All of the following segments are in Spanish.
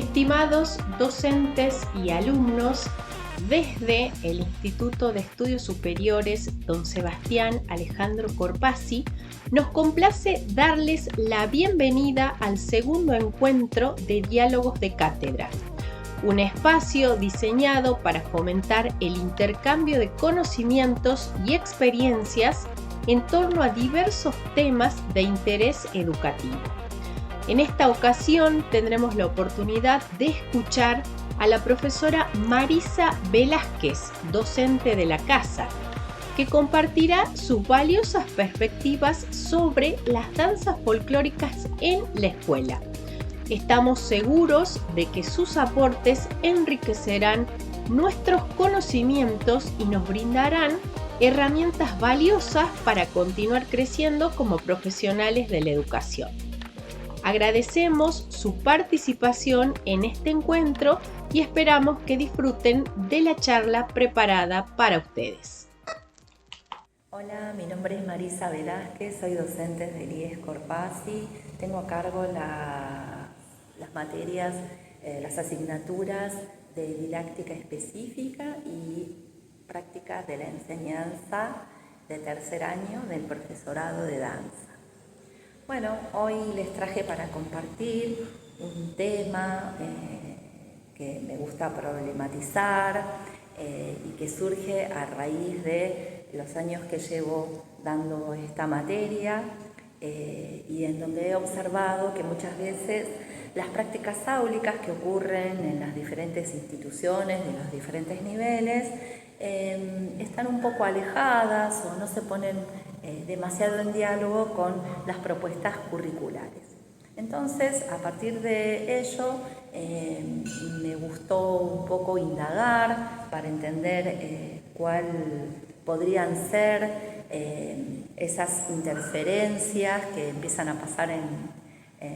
Estimados docentes y alumnos, desde el Instituto de Estudios Superiores Don Sebastián Alejandro Corpasi, nos complace darles la bienvenida al segundo encuentro de Diálogos de Cátedra, un espacio diseñado para fomentar el intercambio de conocimientos y experiencias en torno a diversos temas de interés educativo. En esta ocasión tendremos la oportunidad de escuchar a la profesora Marisa Velázquez, docente de la casa, que compartirá sus valiosas perspectivas sobre las danzas folclóricas en la escuela. Estamos seguros de que sus aportes enriquecerán nuestros conocimientos y nos brindarán herramientas valiosas para continuar creciendo como profesionales de la educación. Agradecemos su participación en este encuentro y esperamos que disfruten de la charla preparada para ustedes. Hola, mi nombre es Marisa Velázquez, soy docente del IES Corpasi. Tengo a cargo las materias, las asignaturas de didáctica específica y prácticas de la enseñanza de tercer año del profesorado de danza. Bueno, hoy les traje para compartir un tema que me gusta problematizar y que surge a raíz de los años que llevo dando esta materia y en donde he observado que muchas veces las prácticas áulicas que ocurren en las diferentes instituciones de los diferentes niveles están un poco alejadas o no se ponen demasiado en diálogo con las propuestas curriculares. Entonces, a partir de ello, me gustó un poco indagar para entender cuál podrían ser esas interferencias que empiezan a pasar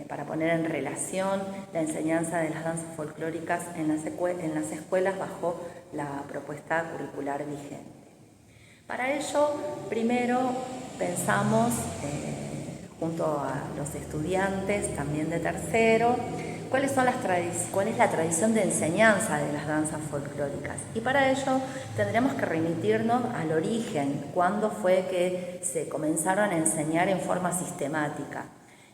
para poner en relación la enseñanza de las danzas folclóricas en las escuelas bajo la propuesta curricular vigente. Para ello, primero pensamos, junto a los estudiantes también de tercero, cuál es la tradición de enseñanza de las danzas folclóricas. Y para ello tendremos que remitirnos al origen, cuándo fue que se comenzaron a enseñar en forma sistemática.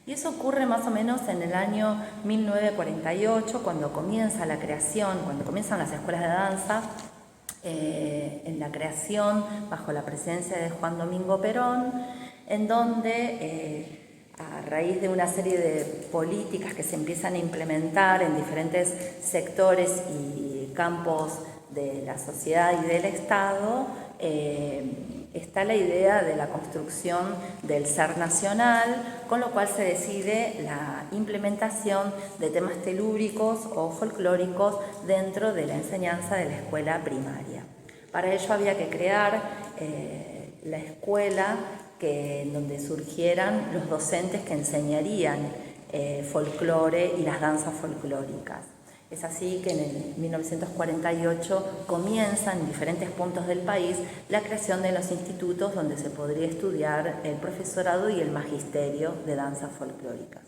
Y eso ocurre más o menos en el año 1948, cuando comienzan las escuelas de danza, en la creación bajo la presencia de Juan Domingo Perón, en donde a raíz de una serie de políticas que se empiezan a implementar en diferentes sectores y campos de la sociedad y del Estado, está la idea de la construcción del ser nacional, con lo cual se decide la implementación de temas telúricos o folclóricos dentro de la enseñanza de la escuela primaria. Para ello había que crear la escuela en donde surgieran los docentes que enseñarían folclore y las danzas folclóricas. Es así que en el 1948 comienza en diferentes puntos del país la creación de los institutos donde se podría estudiar el profesorado y el magisterio de danzas folclóricas.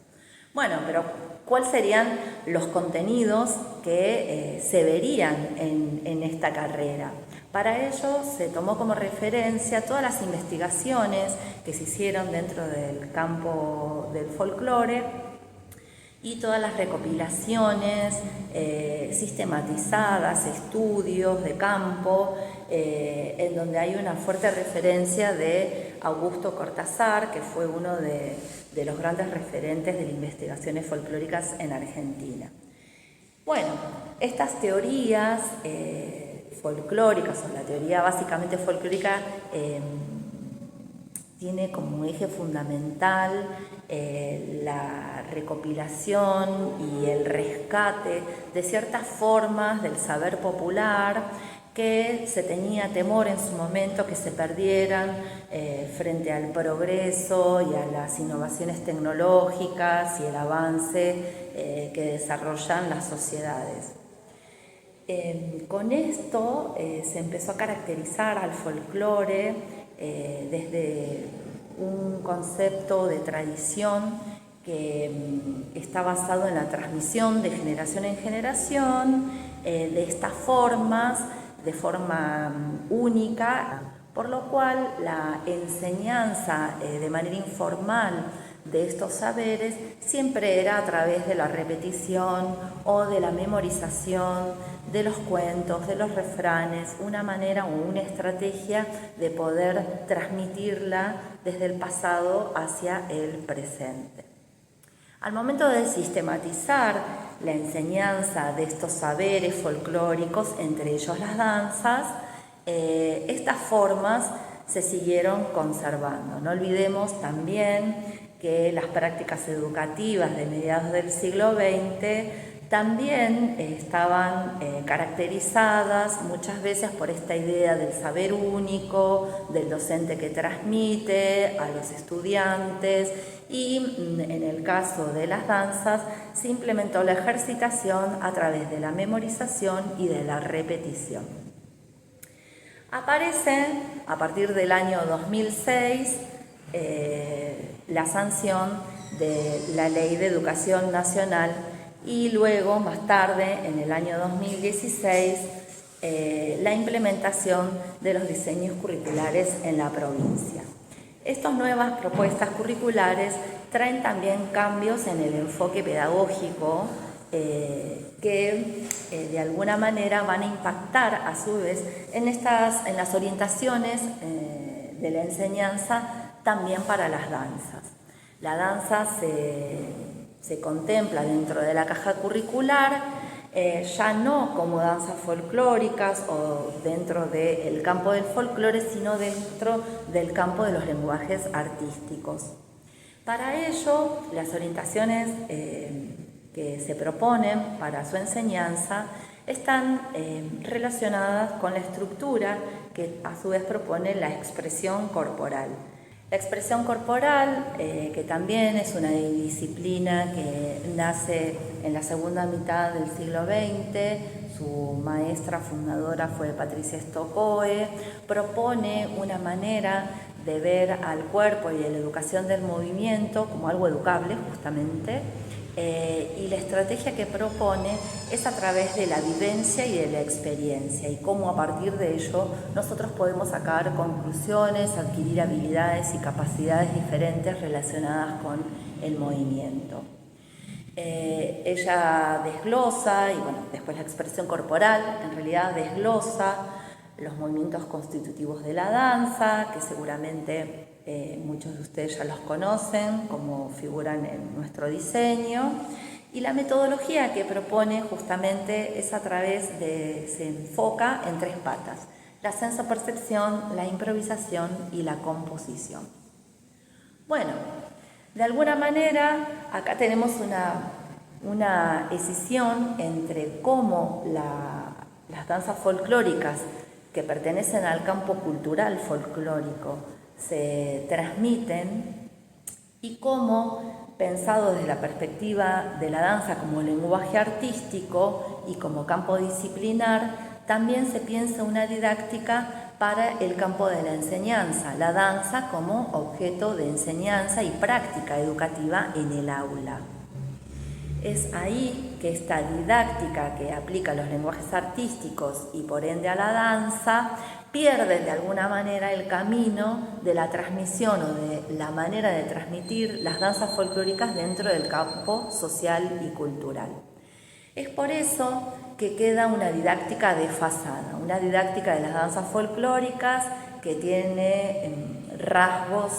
Bueno, pero ¿cuáles serían los contenidos que se verían en esta carrera? Para ello se tomó como referencia todas las investigaciones que se hicieron dentro del campo del folclore y todas las recopilaciones sistematizadas, estudios de campo, en donde hay una fuerte referencia de Augusto Cortázar, que fue uno de los grandes referentes de las investigaciones folclóricas en Argentina. Bueno, estas teorías folclóricas, o la teoría básicamente folclórica, tiene como eje fundamental la recopilación y el rescate de ciertas formas del saber popular que se tenía temor en su momento que se perdieran frente al progreso y a las innovaciones tecnológicas y el avance que desarrollan las sociedades. Con esto se empezó a caracterizar al folclore desde un concepto de tradición que está basado en la transmisión de generación en generación de estas formas, de forma única, por lo cual la enseñanza de manera informal de estos saberes siempre era a través de la repetición o de la memorización de los cuentos, de los refranes, una manera o una estrategia de poder transmitirla desde el pasado hacia el presente. Al momento de sistematizar la enseñanza de estos saberes folclóricos, entre ellos las danzas, estas formas se siguieron conservando. No olvidemos también que las prácticas educativas de mediados del siglo XX también estaban caracterizadas muchas veces por esta idea del saber único, del docente que transmite a los estudiantes, y en el caso de las danzas se implementó la ejercitación a través de la memorización y de la repetición. Aparece a partir del año 2006 la sanción de la Ley de Educación Nacional y luego, más tarde, en el año 2016, la implementación de los diseños curriculares en la provincia. Estas nuevas propuestas curriculares traen también cambios en el enfoque pedagógico que de alguna manera van a impactar a su vez en las orientaciones de la enseñanza también para las danzas. La danza se contempla dentro de la caja curricular, ya no como danzas folclóricas o dentro del campo del folclore, sino dentro del campo de los lenguajes artísticos. Para ello, las orientaciones que se proponen para su enseñanza están relacionadas con la estructura que a su vez propone la expresión corporal. La expresión corporal, que también es una disciplina que nace en la segunda mitad del siglo XX, su maestra fundadora fue Patricia Stokoe, propone una manera de ver al cuerpo y a la educación del movimiento como algo educable justamente, y la estrategia que propone es a través de la vivencia y de la experiencia y cómo a partir de ello nosotros podemos sacar conclusiones, adquirir habilidades y capacidades diferentes relacionadas con el movimiento. Ella desglosa, y bueno, después la expresión corporal en realidad desglosa los movimientos constitutivos de la danza, que seguramente muchos de ustedes ya los conocen, como figuran en nuestro diseño, y la metodología que propone justamente es a través se enfoca en tres patas: la sensopercepción, la improvisación y la composición. Bueno, de alguna manera acá tenemos una escisión entre cómo las danzas folclóricas que pertenecen al campo cultural folclórico se transmiten y cómo, pensado desde la perspectiva de la danza como lenguaje artístico y como campo disciplinar, también se piensa una didáctica para el campo de la enseñanza, la danza como objeto de enseñanza y práctica educativa en el aula. Es ahí que esta didáctica que aplica los lenguajes artísticos y por ende a la danza pierde de alguna manera el camino de la transmisión o de la manera de transmitir las danzas folclóricas dentro del campo social y cultural. Es por eso que queda una didáctica desfasada, una didáctica de las danzas folclóricas que tiene rasgos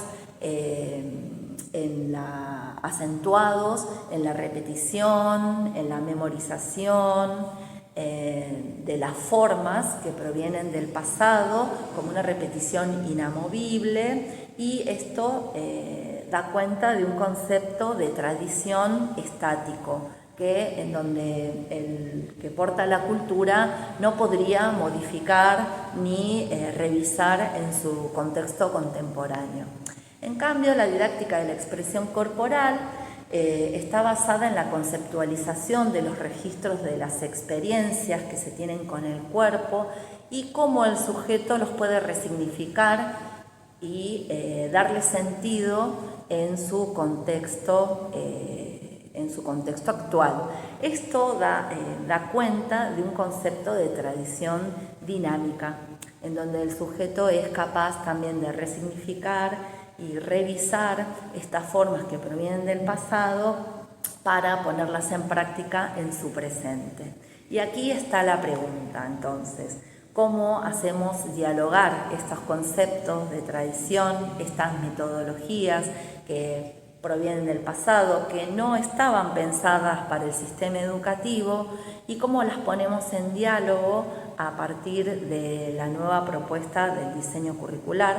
acentuados en la repetición, en la memorización, de las formas que provienen del pasado como una repetición inamovible, y esto da cuenta de un concepto de tradición estático en donde el que porta la cultura no podría modificar ni revisar en su contexto contemporáneo. En cambio, la didáctica de la expresión corporal está basada en la conceptualización de los registros de las experiencias que se tienen con el cuerpo y cómo el sujeto los puede resignificar y darle sentido en su contexto actual. Esto da cuenta de un concepto de tradición dinámica, en donde el sujeto es capaz también de resignificar y revisar estas formas que provienen del pasado para ponerlas en práctica en su presente. Y aquí está la pregunta, entonces, ¿cómo hacemos dialogar estos conceptos de tradición, estas metodologías que provienen del pasado, que no estaban pensadas para el sistema educativo, y cómo las ponemos en diálogo a partir de la nueva propuesta del diseño curricular?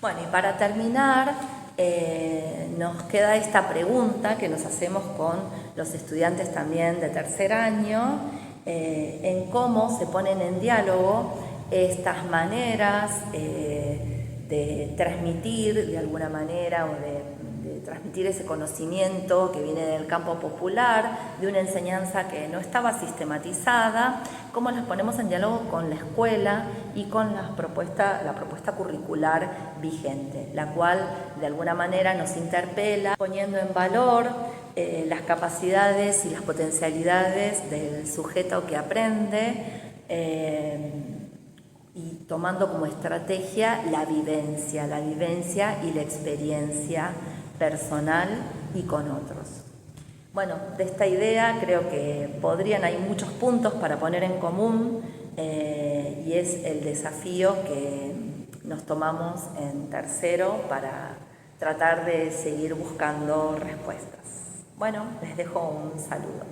Bueno, y para terminar, nos queda esta pregunta que nos hacemos con los estudiantes también de tercer año, en cómo se ponen en diálogo estas maneras de transmitir de alguna manera o de transmitir ese conocimiento que viene del campo popular, de una enseñanza que no estaba sistematizada, cómo las ponemos en diálogo con la escuela y con la propuesta curricular vigente, la cual de alguna manera nos interpela poniendo en valor las capacidades y las potencialidades del sujeto que aprende, y tomando como estrategia la vivencia y la experiencia personal y con otros. Bueno, de esta idea creo que hay muchos puntos para poner en común, y es el desafío que nos tomamos en tercero para tratar de seguir buscando respuestas. Bueno, les dejo un saludo.